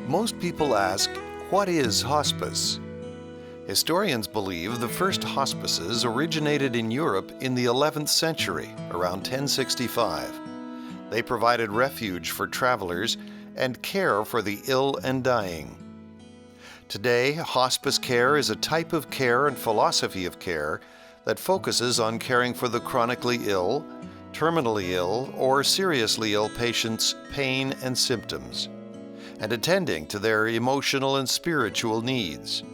Most people ask, what is hospice? Historians believe the first hospices originated in Europe in the 11th century, around 1065. They provided refuge for travelers and care for the ill and dying. Today, hospice care is a type of care and philosophy of care that focuses on caring for the chronically ill, terminally ill, or seriously ill patients' pain and symptoms, and attending to their emotional and spiritual needs.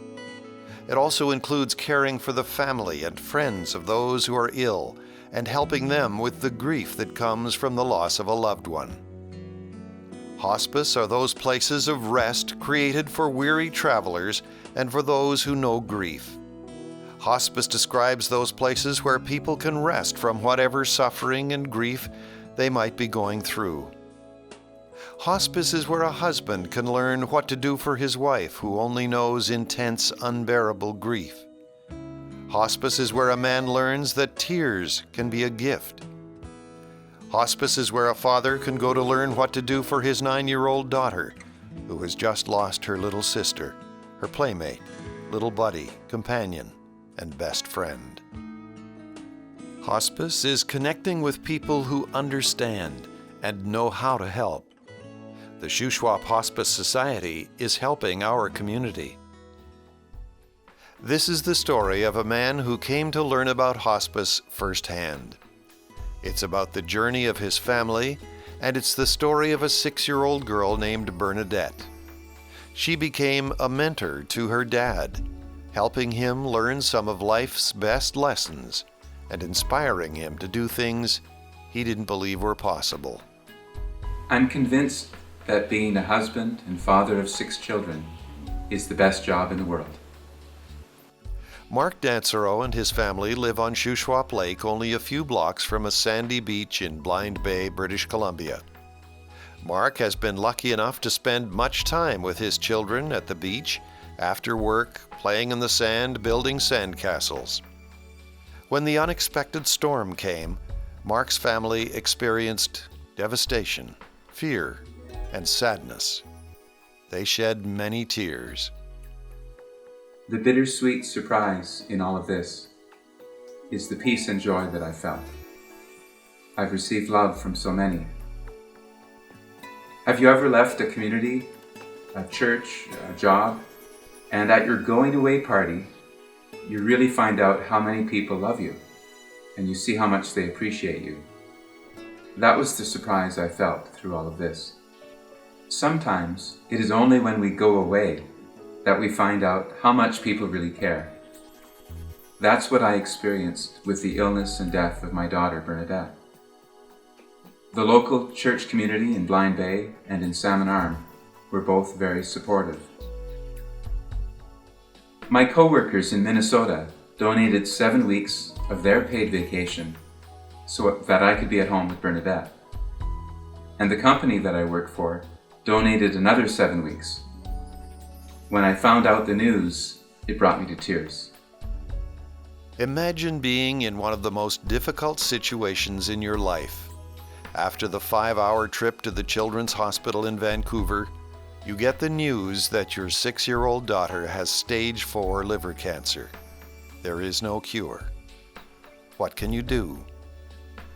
It also includes caring for the family and friends of those who are ill and helping them with the grief that comes from the loss of a loved one. Hospice are those places of rest created for weary travelers and for those who know grief. Hospice describes those places where people can rest from whatever suffering and grief they might be going through. Hospice is where a husband can learn what to do for his wife who only knows intense, unbearable grief. Hospice is where a man learns that tears can be a gift. Hospice is where a father can go to learn what to do for his 9-year-old daughter who has just lost her little sister, her playmate, little buddy, companion, and best friend. Hospice is connecting with people who understand and know how to help. The Shuswap Hospice Society is helping our community. This is the story of a man who came to learn about hospice firsthand. It's about the journey of his family, and it's the story of a 6-year-old girl named Bernadette. She became a mentor to her dad, helping him learn some of life's best lessons and inspiring him to do things he didn't believe were possible. I'm convinced that being a husband and father of 6 children is the best job in the world. Mark Dansereau and his family live on Shuswap Lake, only a few blocks from a sandy beach in Blind Bay, British Columbia. Mark has been lucky enough to spend much time with his children at the beach, after work, playing in the sand, building sandcastles. When the unexpected storm came, Mark's family experienced devastation, fear, and sadness. They shed many tears. The bittersweet surprise in all of this is the peace and joy that I felt. I've received love from so many. Have you ever left a community, a church, a job, and at your going away party, you really find out how many people love you, and you see how much they appreciate you? That was the surprise I felt through all of this. Sometimes it is only when we go away that we find out how much people really care. That's what I experienced with the illness and death of my daughter, Bernadette. The local church community in Blind Bay and in Salmon Arm were both very supportive. My co-workers in Minnesota donated 7 weeks of their paid vacation so that I could be at home with Bernadette. And the company that I work for donated another 7 weeks. When I found out the news, it brought me to tears. Imagine being in one of the most difficult situations in your life. After the 5-hour trip to the Children's Hospital in Vancouver, you get the news that your 6-year-old daughter has stage 4 liver cancer. There is no cure. What can you do?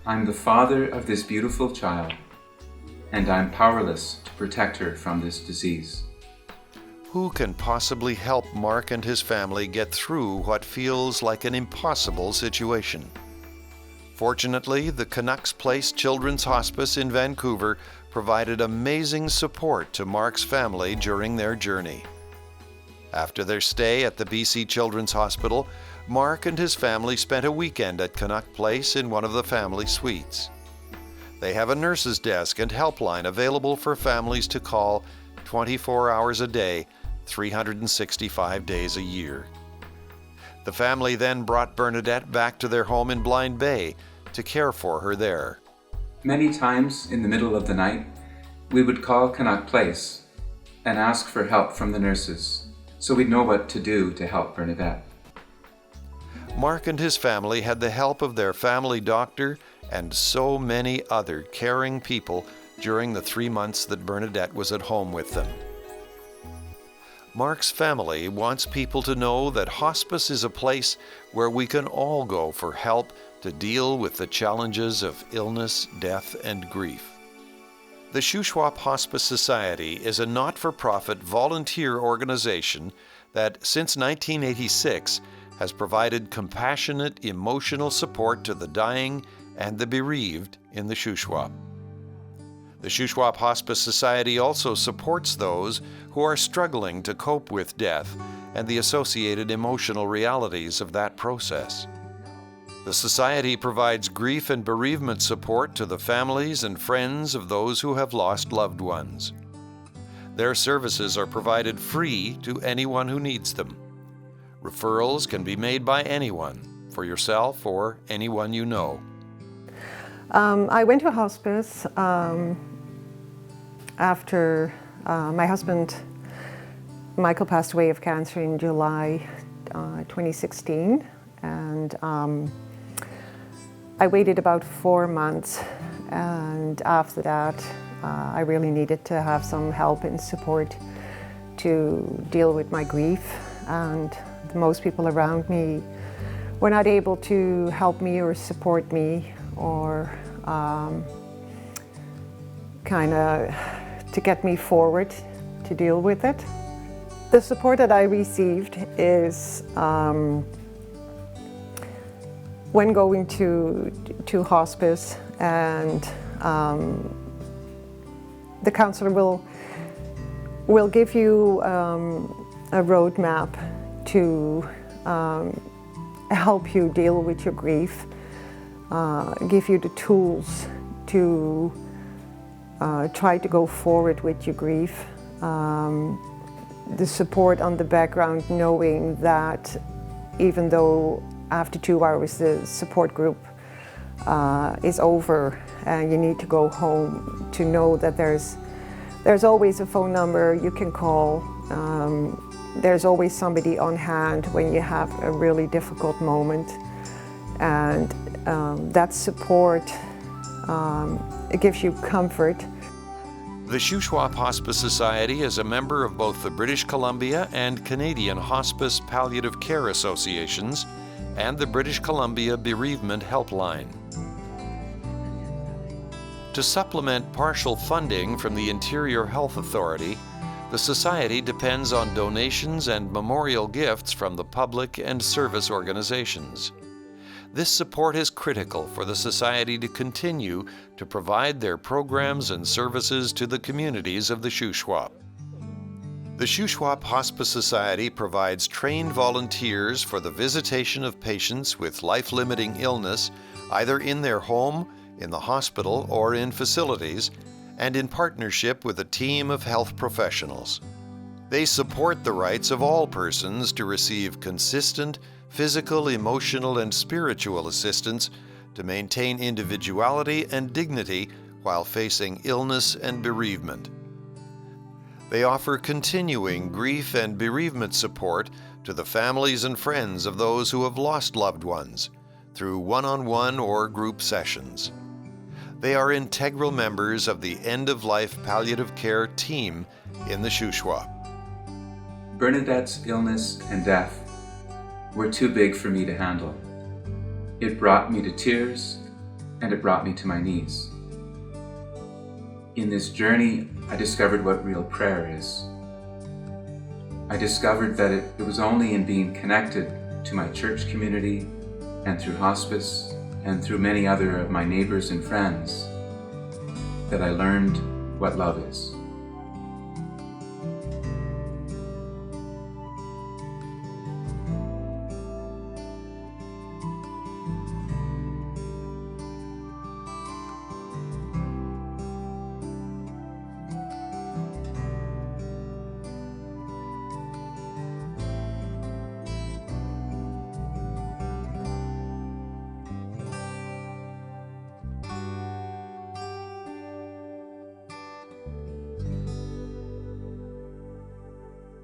I'm the father of this beautiful child, and I'm powerless to protect her from this disease. Who can possibly help Mark and his family get through what feels like an impossible situation? Fortunately, the Canucks Place Children's Hospice in Vancouver provided amazing support to Mark's family during their journey. After their stay at the BC Children's Hospital, Mark and his family spent a weekend at Canuck Place in one of the family suites. They have a nurse's desk and helpline available for families to call 24 hours a day, 365 days a year. The family then brought Bernadette back to their home in Blind Bay to care for her there. Many times in the middle of the night, we would call Canuck Place and ask for help from the nurses so we'd know what to do to help Bernadette. Mark and his family had the help of their family doctor and so many other caring people during the 3 months that Bernadette was at home with them. Mark's family wants people to know that hospice is a place where we can all go for help to deal with the challenges of illness, death, and grief. The Shuswap Hospice Society is a not-for-profit volunteer organization that, since 1986, has provided compassionate, emotional support to the dying and the bereaved in the Shuswap. The Shuswap Hospice Society also supports those who are struggling to cope with death and the associated emotional realities of that process. The Society provides grief and bereavement support to the families and friends of those who have lost loved ones. Their services are provided free to anyone who needs them. Referrals can be made by anyone, for yourself or anyone you know. I went to hospice after my husband Michael passed away of cancer in July 2016, and I waited about 4 months, and after that I really needed to have some help and support to deal with my grief, and most people around me were not able to help me or support me or kind of to get me forward to deal with it. The support that I received is when going to hospice, and the counselor will give you a roadmap to help you deal with your grief, give you the tools to try to go forward with your grief. The support on the background, knowing that even though after 2 hours the support group is over and you need to go home, to know that there's always a phone number you can call. There's always somebody on hand when you have a really difficult moment, and that support, it gives you comfort. The Shuswap Hospice Society is a member of both the British Columbia and Canadian Hospice Palliative Care Associations and the British Columbia Bereavement Helpline. To supplement partial funding from the Interior Health Authority, the Society depends on donations and memorial gifts from the public and service organizations. This support is critical for the Society to continue to provide their programs and services to the communities of the Shuswap. The Shuswap Hospice Society provides trained volunteers for the visitation of patients with life-limiting illness, either in their home, in the hospital, or in facilities, and in partnership with a team of health professionals. They support the rights of all persons to receive consistent physical, emotional, and spiritual assistance to maintain individuality and dignity while facing illness and bereavement. They offer continuing grief and bereavement support to the families and friends of those who have lost loved ones through one-on-one or group sessions. They are integral members of the end-of-life palliative care team in the Shuswap. Bernadette's illness and death were too big for me to handle. It brought me to tears, and it brought me to my knees. In this journey, I discovered what real prayer is. I discovered that it was only in being connected to my church community and through hospice and through many other of my neighbors and friends that I learned what love is.